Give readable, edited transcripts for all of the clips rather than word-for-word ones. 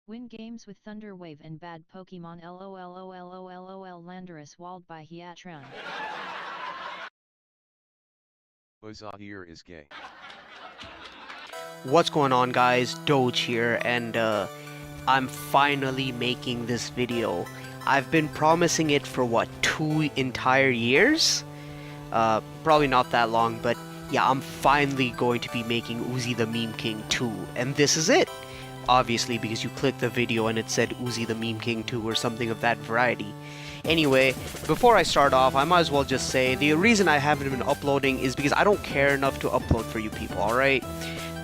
Win games with Thunder Wave and bad Pokemon LOLOLOLOLOL Landorus walled by Hiatron. Uzi is gay. What's going on, guys? Doge here, and I'm finally making this video. I've been promising it for what, 2 entire years? Probably not that long, but yeah, I'm finally going to be making Uzi the Meme King 2, and this is it. Obviously, because you clicked the video and it said Uzi the Meme King 2 or something of that variety. Anyway, before I start off, I might as well just say the reason I haven't been uploading is because I don't care enough to upload for you people, alright?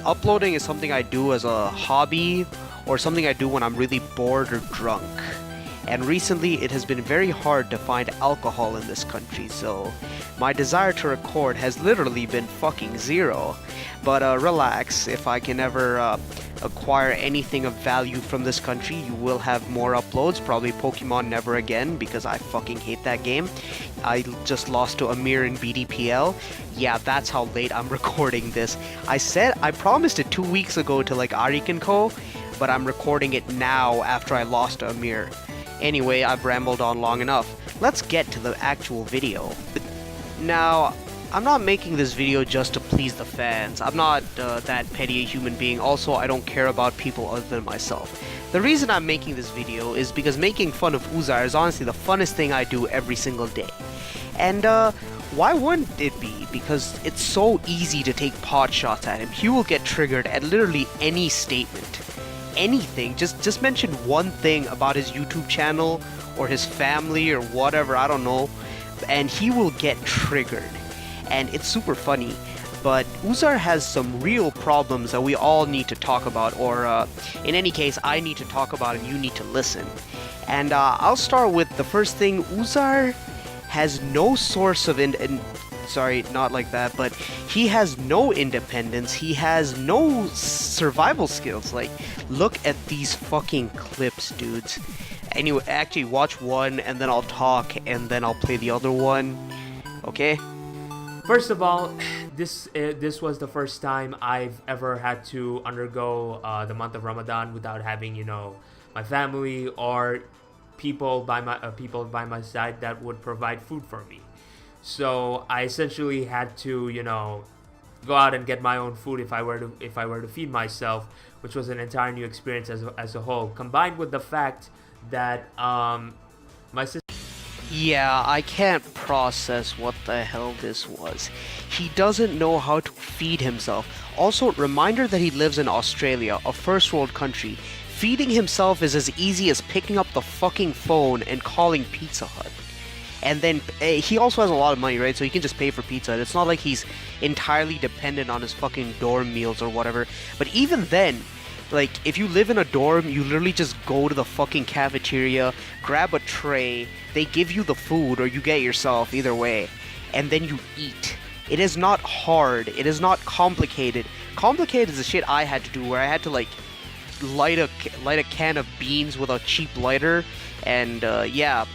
Uploading is something I do as a hobby or something I do when I'm really bored or drunk. And recently it has been very hard to find alcohol in this country, so my desire to record has literally been fucking zero. But relax, if I can ever acquire anything of value from this country, you will have more uploads. Probably Pokemon Never Again, because I fucking hate that game. I just lost to Amir in BDPL. Yeah, that's how late I'm recording this. I promised it 2 weeks ago to like Arik and Co, but I'm recording it now after I lost to Amir. Anyway, I've rambled on long enough. Let's get to the actual video. Now, I'm not making this video just to please the fans. I'm not that petty a human being. Also, I don't care about people other than myself. The reason I'm making this video is because making fun of Uzi is honestly the funnest thing I do every single day. And why wouldn't it be? Because it's so easy to take pot shots at him. He will get triggered at literally any statement. Anything. Just mention one thing about his YouTube channel or his family or whatever, I don't know, and he will get triggered. And it's super funny, but Uzi has some real problems that we all need to talk about, or in any case, I need to talk about and you need to listen. And I'll start with the first thing. Uzi has no source of sorry, not like that, but he has no independence, he has no survival skills. Like, look at these fucking clips, dudes. Anyway, actually watch one and then I'll talk and then I'll play the other one, okay? First of all, this was the first time I've ever had to undergo the month of Ramadan without having, my family or people by my side that would provide food for me. So I essentially had to, go out and get my own food if I were to feed myself, which was an entire new experience as a whole. Combined with the fact that my sister. Yeah, I can't process what the hell this was. He doesn't know how to feed himself. Also, reminder that he lives in Australia, a first world country. Feeding himself is as easy as picking up the fucking phone and calling Pizza Hut. And then he also has a lot of money, right? So he can just pay for pizza. It's not like he's entirely dependent on his fucking dorm meals or whatever. But even then, like, if you live in a dorm, you literally just go to the fucking cafeteria, grab a tray, they give you the food, or you get yourself, either way, and then you eat. It is not hard. It is not complicated. Complicated is the shit I had to do, where I had to, like, light a can of beans with a cheap lighter, and, yeah.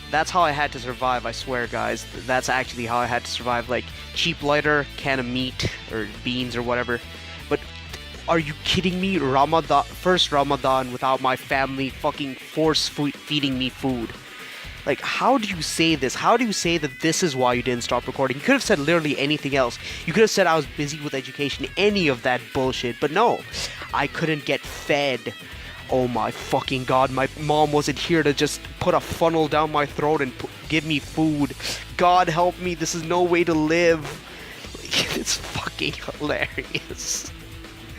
That's how I had to survive, I swear, guys. That's actually how I had to survive, like, cheap lighter, can of meat, or beans, or whatever. But are you kidding me? First Ramadan without my family fucking feeding me food. Like, how do you say this? How do you say that this is why you didn't stop recording? You could have said literally anything else. You could have said I was busy with education, any of that bullshit. But no, I couldn't get fed. Oh my fucking god, my mom wasn't here to just put a funnel down my throat and give me food. God help me, this is no way to live. It's fucking hilarious.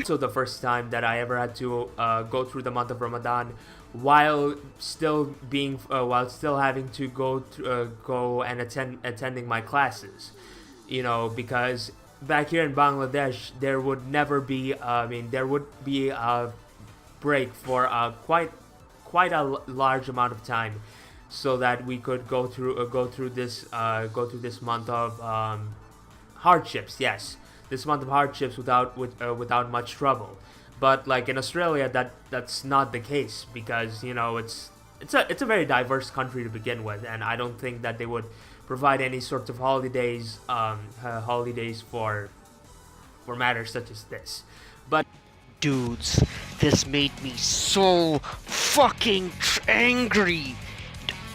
So the first time that I ever had to go through the month of Ramadan while still having to go and attending my classes, because back here in Bangladesh there would be a break for quite a large amount of time, so that we could go through this month of hardships. Yes, this month of hardships without much trouble. But like in Australia, that's not the case, because it's a very diverse country to begin with, and I don't think that they would provide any sorts of holidays for matters such as this. But dudes, this made me so fucking angry.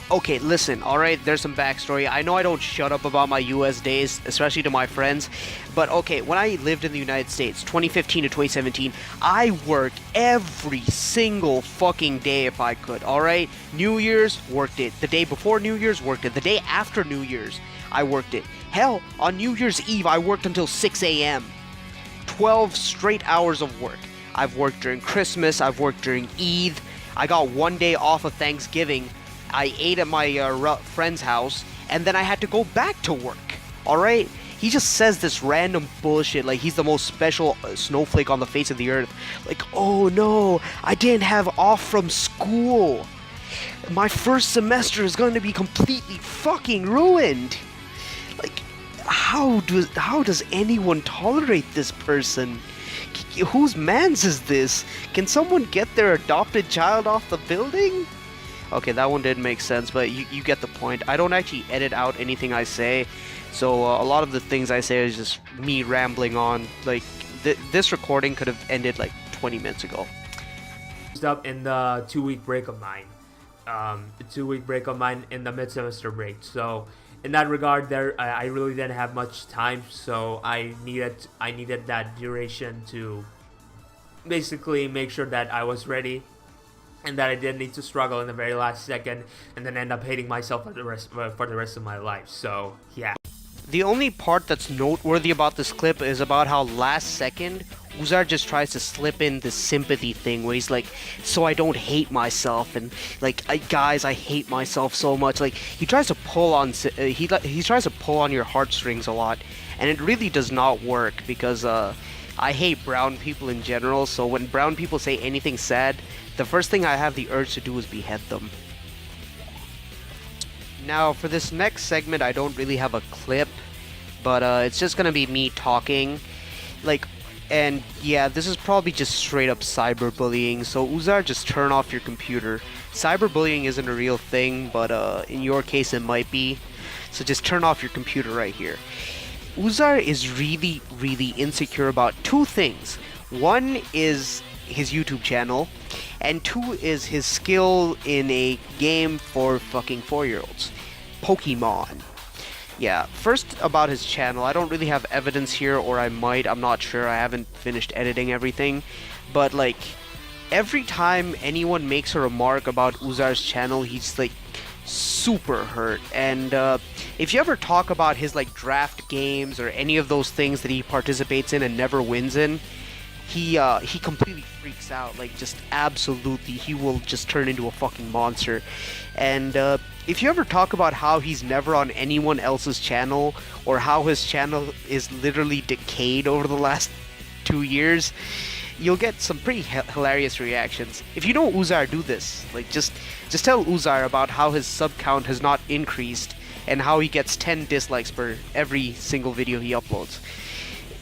Okay, listen, alright, there's some backstory. I know I don't shut up about my US days, especially to my friends, but okay, when I lived in the United States, 2015 to 2017, I worked every single fucking day if I could, alright? New Year's, worked it. The day before New Year's, worked it. The day after New Year's, I worked it. Hell, on New Year's Eve, I worked until 6 a.m. 12 straight hours of work. I've worked during Christmas, I've worked during Eid, I got one day off of Thanksgiving, I ate at my friend's house, and then I had to go back to work, alright? He just says this random bullshit like he's the most special snowflake on the face of the earth. Like, oh no, I didn't have off from school. My first semester is going to be completely fucking ruined. Like, how does anyone tolerate this person? Whose mans is this? Can someone get their adopted child off the building? Okay, that one didn't make sense, but you get the point. I don't actually edit out anything I say, so a lot of the things I say is just me rambling on. Like, this recording could have ended like 20 minutes ago. Up in the 2-week break of mine. The 2-week break of mine in the mid-semester break. So, in that regard, I really didn't have much time, so I needed that duration to basically make sure that I was ready and that I didn't need to struggle in the very last second and then end up hating myself for the rest of my life. So, yeah. The only part that's noteworthy about this clip is about how last second Uzar just tries to slip in this sympathy thing where he's like, so I don't hate myself, and like, guys, I hate myself so much. Like, he tries to pull on he tries to pull on your heartstrings a lot, and it really does not work because I hate brown people in general. So when brown people say anything sad, the first thing I have the urge to do is behead them. Now, for this next segment, I don't really have a clip, but it's just gonna be me talking. Like, and yeah, this is probably just straight up cyberbullying, so Uzar, just turn off your computer. Cyberbullying isn't a real thing, but in your case it might be, so just turn off your computer right here. Uzar is really, really insecure about two things. One is his YouTube channel, and two is his skill in a game for fucking 4-year-olds. Pokemon. Yeah, first about his channel, I don't really have evidence here, or I might, I'm not sure, I haven't finished editing everything, but like, every time anyone makes a remark about Uzar's channel, he's like, super hurt. And if you ever talk about his like draft games, or any of those things that he participates in and never wins in, he completely freaks out, like just absolutely, he will just turn into a fucking monster. And if you ever talk about how he's never on anyone else's channel, or how his channel is literally decayed over the last 2 years, you'll get some pretty hilarious reactions. If you know Uzar, do this. Like, just tell Uzar about how his sub count has not increased, and how he gets 10 dislikes for every single video he uploads.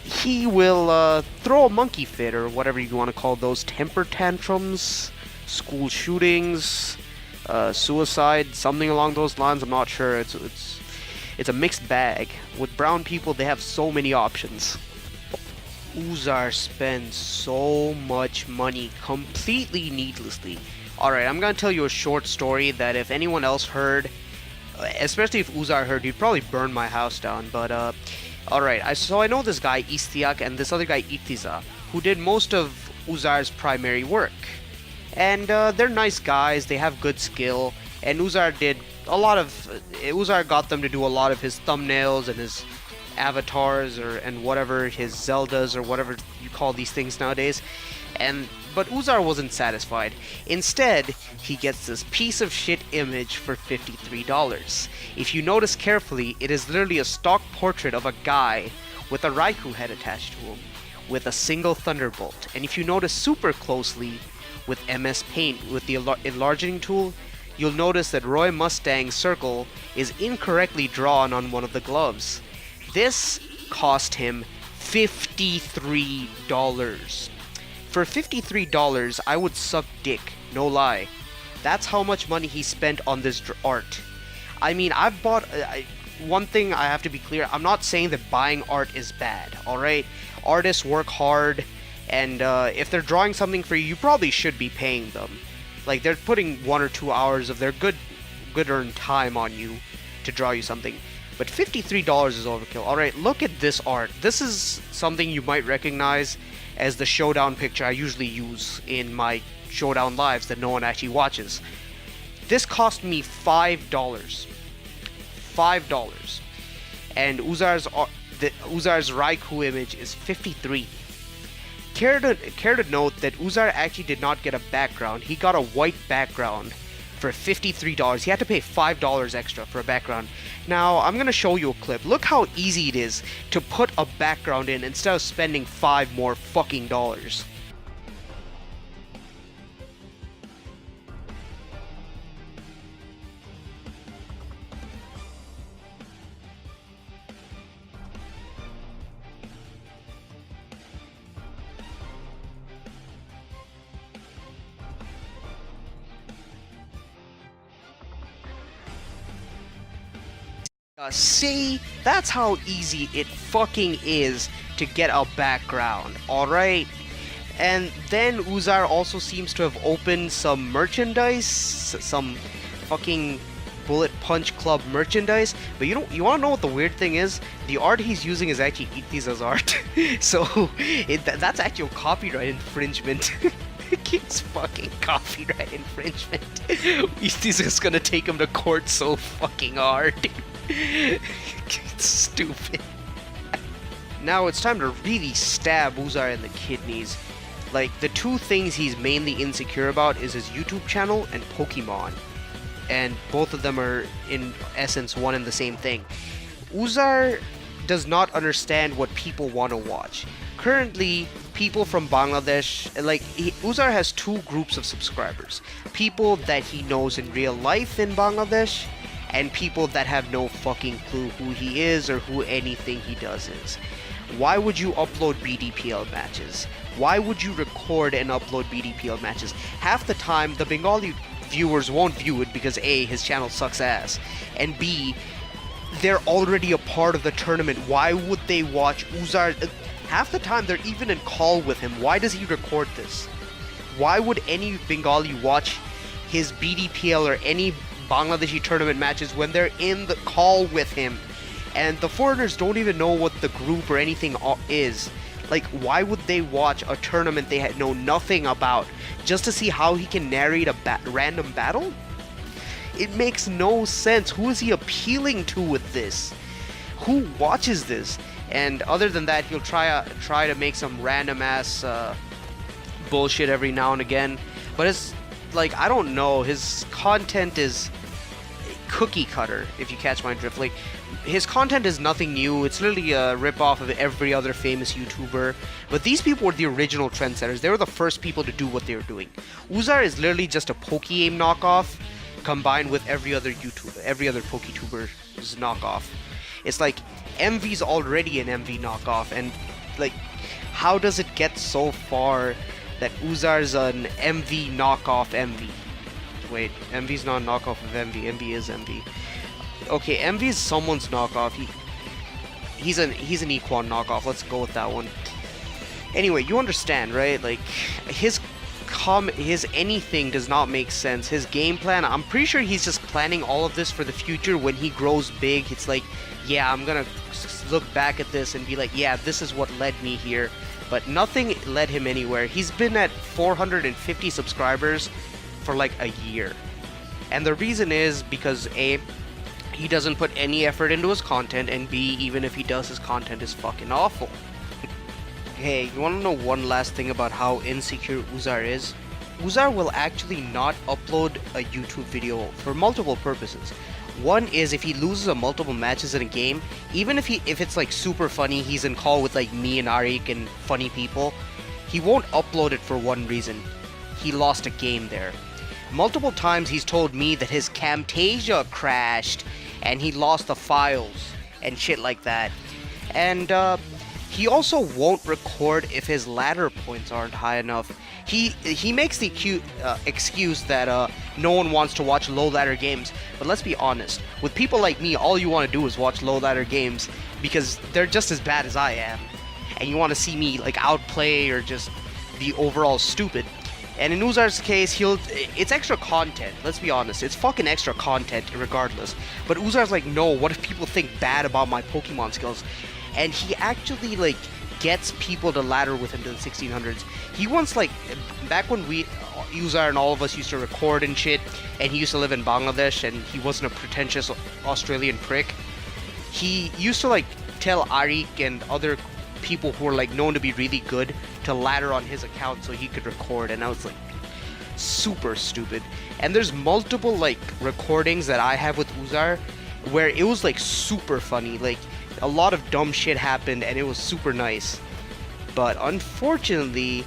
He will throw a monkey fit, or whatever you want to call those, temper tantrums, school shootings, suicide, something along those lines. I'm not sure. It's a mixed bag. With brown people, they have so many options. Uzar spends so much money completely needlessly. Alright, I'm gonna tell you a short story that if anyone else heard, especially if Uzar heard, he'd probably burn my house down. But alright, so I know this guy Istiak and this other guy Itiza, who did most of Uzar's primary work. And they're nice guys, they have good skill, and Uzar got them to do a lot of his thumbnails and his avatars, and whatever, his Zeldas, or whatever you call these things nowadays. But Uzar wasn't satisfied. Instead, he gets this piece of shit image for $53. If you notice carefully, it is literally a stock portrait of a guy with a Raikou head attached to him, with a single Thunderbolt. And if you notice super closely, with MS Paint, with the enlarging tool, you'll notice that Roy Mustang's circle is incorrectly drawn on one of the gloves. This cost him $53. For $53, I would suck dick, no lie. That's how much money he spent on this art. I mean, I've bought... one thing I have to be clear, I'm not saying that buying art is bad, alright? Artists work hard, And if they're drawing something for you, you probably should be paying them. Like, they're putting 1 or 2 hours of their good earned time on you to draw you something. But $53 is overkill. Alright, look at this art. This is something you might recognize as the showdown picture I usually use in my showdown lives that no one actually watches. This cost me $5. $5. And Uzar's Raikou image is 53. Care to note that Uzar actually did not get a background. He got a white background for $53. He had to pay $5 extra for a background. Now, I'm going to show you a clip. Look how easy it is to put a background in instead of spending $5 more fucking dollars. See, that's how easy it fucking is to get a background, alright? And then Uzar also seems to have opened some merchandise, some fucking Bullet Punch Club merchandise. But you wanna know what the weird thing is? The art he's using is actually Itiza's art. So, that's actual copyright infringement. It's fucking copyright infringement. Itiza's gonna take him to court so fucking hard. It's stupid. Now it's time to really stab Uzar in the kidneys. Like, the two things he's mainly insecure about is his YouTube channel and Pokemon. And both of them are, in essence, one and the same thing. Uzar does not understand what people want to watch. Currently, people from Bangladesh, Uzar has two groups of subscribers. People that he knows in real life in Bangladesh, and people that have no fucking clue who he is or who anything he does is. Why would you upload BDPL matches? Why would you record and upload BDPL matches? Half the time, the Bengali viewers won't view it because A, his channel sucks ass, and B, they're already a part of the tournament. Why would they watch Uzar? Half the time, they're even in call with him. Why does he record this? Why would any Bengali watch his BDPL or any Bangladeshi tournament matches when they're in the call with him? And the foreigners don't even know what the group or anything is. Like, why would they watch a tournament they know nothing about just to see how he can narrate a random battle? It makes no sense. Who is he appealing to with this? Who watches this? And other than that, he'll try to make some random ass bullshit every now and again. But it's like, I don't know, his content is cookie cutter, if you catch my drift. Like, his content is nothing new. It's literally a rip-off of every other famous YouTuber. But these people were the original trendsetters. They were the first people to do what they were doing. Uzar is literally just a Poke-Aim knockoff combined with every other PokeTuber's knockoff. It's like, MV's already an MV knockoff, and like, how does it get so far that Uzar's an MV knockoff MV? Wait, MV's not a knockoff of MV. MV is MV. Okay, MV is someone's knockoff. He's an Equan knockoff. Let's go with that one. Anyway, you understand, right? Like, his anything does not make sense. His game plan, I'm pretty sure he's just planning all of this for the future. When he grows big, it's like, yeah, I'm gonna look back at this and be like, yeah, this is what led me here. But nothing led him anywhere. He's been at 450 subscribers for like a year. And the reason is because A, he doesn't put any effort into his content, and B, even if he does, his content is fucking awful. Hey, you wanna know one last thing about how insecure Uzar is? Uzar will actually not upload a YouTube video for multiple purposes. One is if he loses multiple matches in a game, even if it's like super funny, he's in call with like me and Arik and funny people, he won't upload it for one reason. He lost a game there. Multiple times he's told me that his Camtasia crashed and he lost the files and shit like that. And he also won't record if his ladder points aren't high enough. He makes the excuse that no one wants to watch low ladder games, but let's be honest, with people like me, all you want to do is watch low ladder games because they're just as bad as I am. and you want to see me like outplay or just be overall stupid. And in Uzar's case, it's extra content, let's be honest. It's fucking extra content regardless. But Uzar's like, no, what if people think bad about my Pokemon skills? And he actually like gets people to ladder with him to the 1600s. He once, like, back when Uzar and all of us used to record and shit, and he used to live in Bangladesh and he wasn't a pretentious Australian prick, he used to like tell Arik and other people who were like known to be really good to ladder on his account so he could record, and I was like super stupid. And there's multiple like recordings that I have with Uzar where it was like super funny, like a lot of dumb shit happened and it was super nice. But unfortunately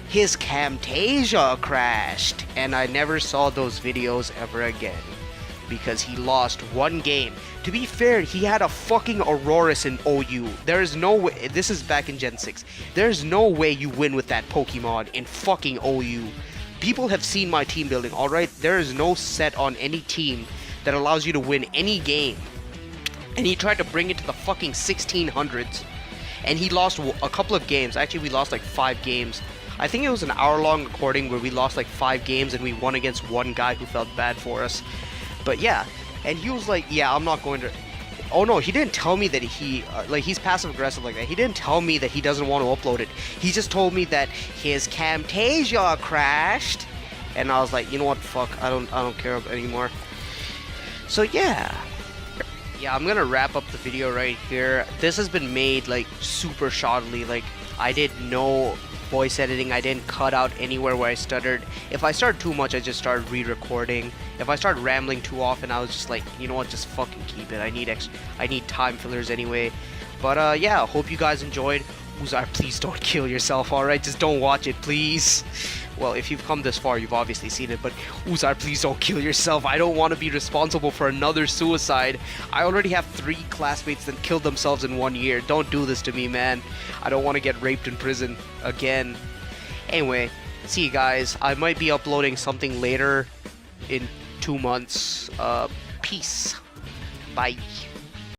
his Camtasia crashed and I never saw those videos ever again because he lost one game. To be fair, he had a fucking Aurorus in OU. There is no way, this is back in Gen 6, there's no way you win with that Pokemon in fucking OU. People have seen my team building, alright? There is no set on any team that allows you to win any game. And he tried to bring it to the fucking 1600s. And he lost a couple of games. Actually, we lost like 5 games. I think it was an hour-long recording where we lost like 5 games and we won against one guy who felt bad for us. But yeah, and he was like, yeah, I'm not going to... Oh no, he didn't tell me that he... like, he's passive-aggressive like that. He didn't tell me that he doesn't want to upload it. He just told me that his Camtasia crashed. And I was like, you know what, fuck, I don't care anymore. So yeah. Yeah, I'm gonna wrap up the video right here. This has been made like super shoddily. Like, I did no voice editing. I didn't cut out anywhere where I stuttered. If I stuttered too much, I just started re-recording. If I started rambling too often, I was just like, you know what, just fucking keep it. I need time fillers anyway. But yeah, hope you guys enjoyed. Uzar, please don't kill yourself, alright? Just don't watch it, please. Well, if you've come this far, you've obviously seen it, but Uzar, please don't kill yourself. I don't want to be responsible for another suicide. I already have 3 classmates that killed themselves in 1 year. Don't do this to me, man. I don't want to get raped in prison again. Anyway, see you guys. I might be uploading something later in 2 months. Peace. Bye.